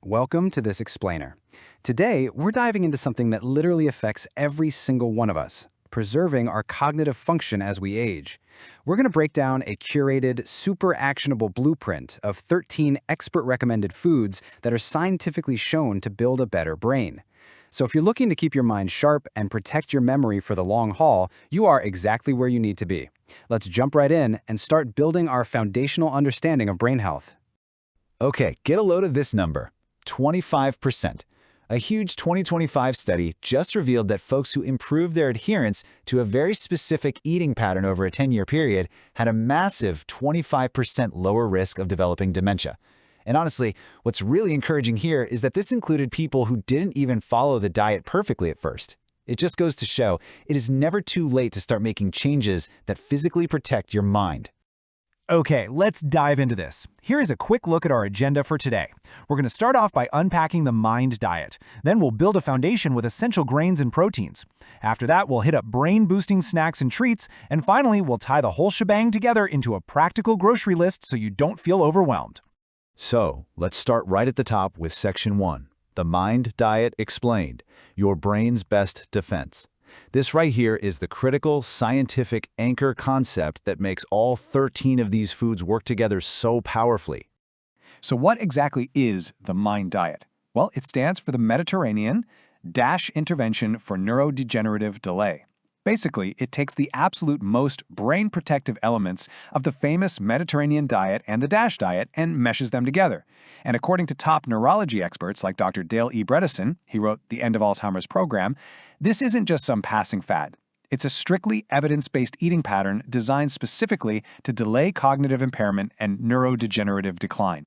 Welcome to this explainer. Today, we're diving into something that literally affects every single one of us, preserving our cognitive function as we age. We're going to break down a curated, super actionable blueprint of 13 expert-recommended foods that are scientifically shown to build a better brain. So if you're looking to keep your mind sharp and protect your memory for the long haul, you are exactly where you need to be. Let's jump right in and start building our foundational understanding of brain health. Okay, get a load of this number, 25%. A huge 2025 study just revealed that folks who improved their adherence to a very specific eating pattern over a 10-year period had a massive 25% lower risk of developing dementia. And honestly, what's really encouraging here is that this included people who didn't even follow the diet perfectly at first. It just goes to show it is never too late to start making changes that physically protect your mind. Okay, let's dive into this. Here is a quick look at our agenda for today. We're going to start off by unpacking the MIND diet. Then we'll build a foundation with essential grains and proteins. After that, we'll hit up brain-boosting snacks and treats. And finally, we'll tie the whole shebang together into a practical grocery list so you don't feel overwhelmed. So, let's start right at the top with Section 1, the MIND diet explained, your brain's best defense. This right here is the critical scientific anchor concept that makes all 13 of these foods work together so powerfully. So what exactly is the MIND diet? Well, it stands for the Mediterranean Intervention for Neurodegenerative Delay. Basically, it takes the absolute most brain-protective elements of the famous Mediterranean diet and the DASH diet and meshes them together. And according to top neurology experts like Dr. Dale E. Bredesen, he wrote The End of Alzheimer's program, this isn't just some passing fad. It's a strictly evidence-based eating pattern designed specifically to delay cognitive impairment and neurodegenerative decline.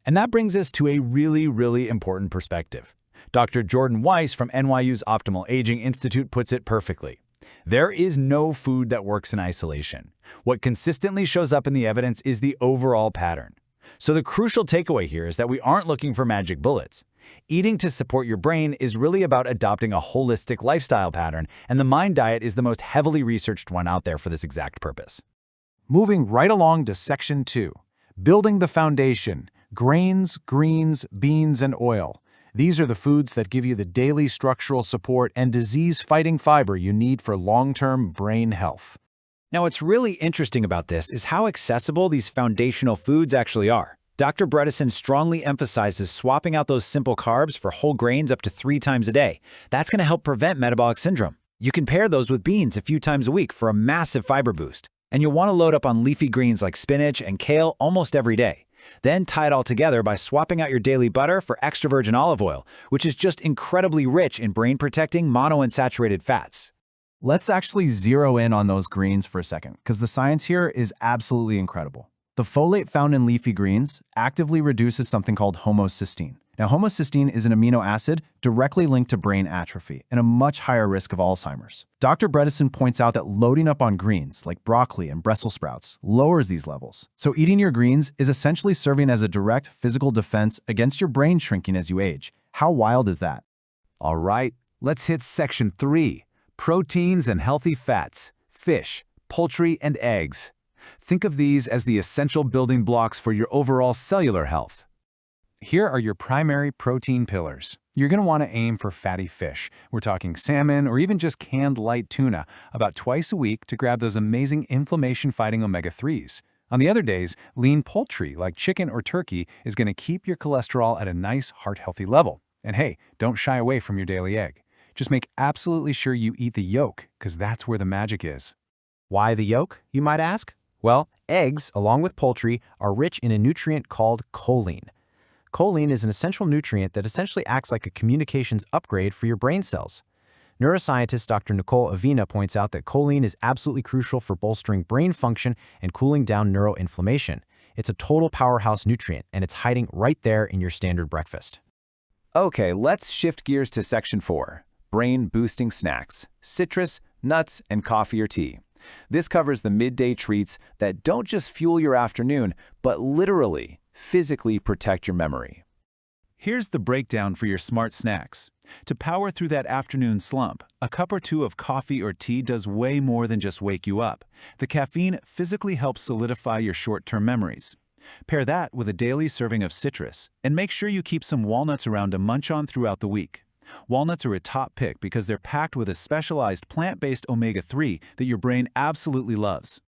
And that brings us to a really important perspective. Dr. Jordan Weiss from NYU's Optimal Aging Institute puts it perfectly. There is no food that works in isolation. What consistently shows up in the evidence is the overall pattern. So the crucial takeaway here is that we aren't looking for magic bullets. Eating to support your brain is really about adopting a holistic lifestyle pattern, and the MIND diet is the most heavily researched one out there for this exact purpose. Moving right along to Section 2, building the foundation, grains, greens, beans, and oil. These are the foods that give you the daily structural support and disease-fighting fiber you need for long-term brain health. Now, what's really interesting about this is how accessible these foundational foods actually are. Dr. Bredesen strongly emphasizes swapping out those simple carbs for whole grains up to 3 times a day. That's going to help prevent metabolic syndrome. You can pair those with beans a few times a week for a massive fiber boost. And you'll want to load up on leafy greens like spinach and kale almost every day. Then tie it all together by swapping out your daily butter for extra virgin olive oil, which is just incredibly rich in brain-protecting monounsaturated fats. Let's actually zero in on those greens for a second, because the science here is absolutely incredible. The folate found in leafy greens actively reduces something called homocysteine. Now, homocysteine is an amino acid directly linked to brain atrophy and a much higher risk of Alzheimer's. Dr. Bredesen points out that loading up on greens like broccoli and Brussels sprouts lowers these levels. So eating your greens is essentially serving as a direct physical defense against your brain shrinking as you age. How wild is that? All right, let's hit Section 3, proteins and healthy fats, fish, poultry, and eggs. Think of these as the essential building blocks for your overall cellular health. Here are your primary protein pillars. You're going to want to aim for fatty fish. We're talking salmon or even just canned light tuna about twice a week to grab those amazing inflammation-fighting omega-3s. On the other days, lean poultry like chicken or turkey is going to keep your cholesterol at a nice heart-healthy level. And hey, don't shy away from your daily egg. Just make absolutely sure you eat the yolk, because that's where the magic is. Why the yolk, you might ask? Well, eggs, along with poultry, are rich in a nutrient called choline. Choline is an essential nutrient that essentially acts like a communications upgrade for your brain cells. Neuroscientist Dr. Nicole Avena points out that choline is absolutely crucial for bolstering brain function and cooling down neuroinflammation. It's a total powerhouse nutrient, and it's hiding right there in your standard breakfast. Okay, let's shift gears to Section 4, brain-boosting snacks, citrus, nuts, and coffee or tea. This covers the midday treats that don't just fuel your afternoon, but literally, physically protect your memory. Here's the breakdown for your smart snacks. To power through that afternoon slump, a cup or two of coffee or tea does way more than just wake you up. The caffeine physically helps solidify your short-term memories. Pair that with a daily serving of citrus, and make sure you keep some walnuts around to munch on throughout the week. Walnuts are a top pick because they're packed with a specialized plant-based omega-3 that your brain absolutely loves.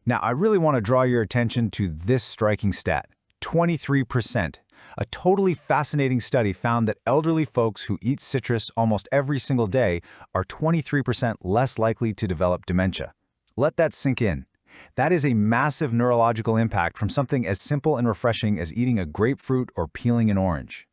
Now, I really want to draw your attention to this striking stat: 23%. A totally fascinating study found that elderly folks who eat citrus almost every single day are 23% less likely to develop dementia. Let that sink in. That is a massive neurological impact from something as simple and refreshing as eating a grapefruit or peeling an orange.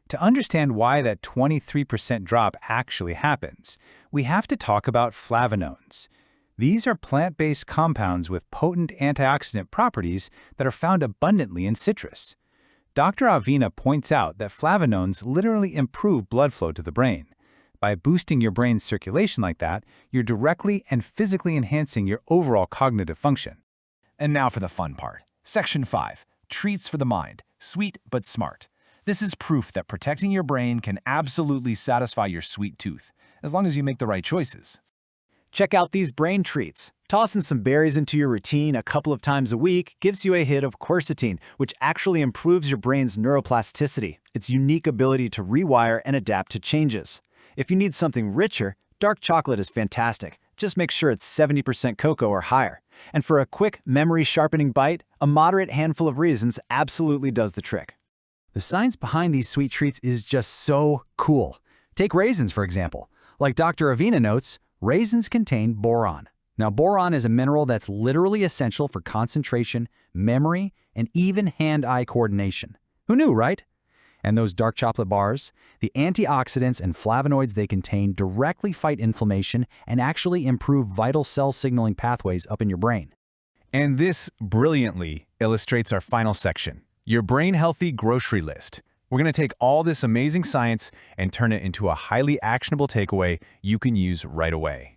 To understand why that 23% drop actually happens, we have to talk about flavonoids. These are plant-based compounds with potent antioxidant properties that are found abundantly in citrus. Dr. Avina points out that flavonoids literally improve blood flow to the brain. By boosting your brain's circulation like that, you're directly and physically enhancing your overall cognitive function. And now for the fun part. Section 5. Treats for the mind. Sweet but smart. This is proof that protecting your brain can absolutely satisfy your sweet tooth, as long as you make the right choices. Check out these brain treats. Tossing some berries into your routine a couple of times a week gives you a hit of quercetin, which actually improves your brain's neuroplasticity, its unique ability to rewire and adapt to changes. If you need something richer, dark chocolate is fantastic. Just make sure it's 70% cocoa or higher. And for a quick, memory-sharpening bite, a moderate handful of raisins absolutely does the trick. The science behind these sweet treats is just so cool. Take raisins, for example. Like Dr. Avina notes, raisins contain boron. Now, boron is a mineral that's literally essential for concentration, memory, and even hand-eye coordination. Who knew, right? And those dark chocolate bars, the antioxidants and flavonoids they contain directly fight inflammation and actually improve vital cell signaling pathways up in your brain. And this brilliantly illustrates our final section, your brain-healthy grocery list. We're going to take all this amazing science and turn it into a highly actionable takeaway you can use right away.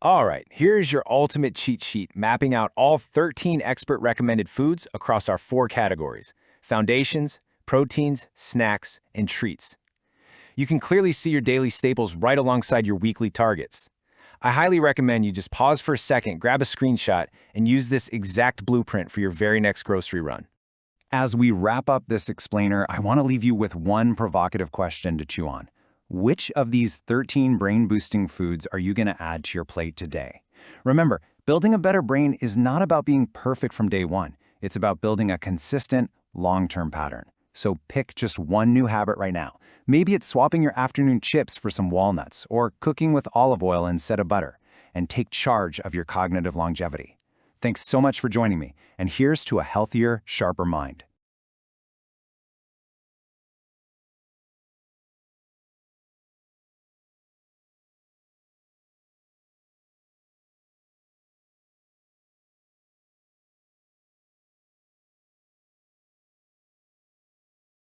All right, here's your ultimate cheat sheet mapping out all 13 expert-recommended foods across our 4 categories: foundations, proteins, snacks, and treats. You can clearly see your daily staples right alongside your weekly targets. I highly recommend you just pause for a second, grab a screenshot, and use this exact blueprint for your very next grocery run. As we wrap up this explainer, I want to leave you with one provocative question to chew on. Which of these 13 brain-boosting foods are you going to add to your plate today? Remember, building a better brain is not about being perfect from day one. It's about building a consistent, long-term pattern. So pick just one new habit right now. Maybe it's swapping your afternoon chips for some walnuts or cooking with olive oil instead of butter, and take charge of your cognitive longevity. Thanks so much for joining me, and here's to a healthier, sharper mind.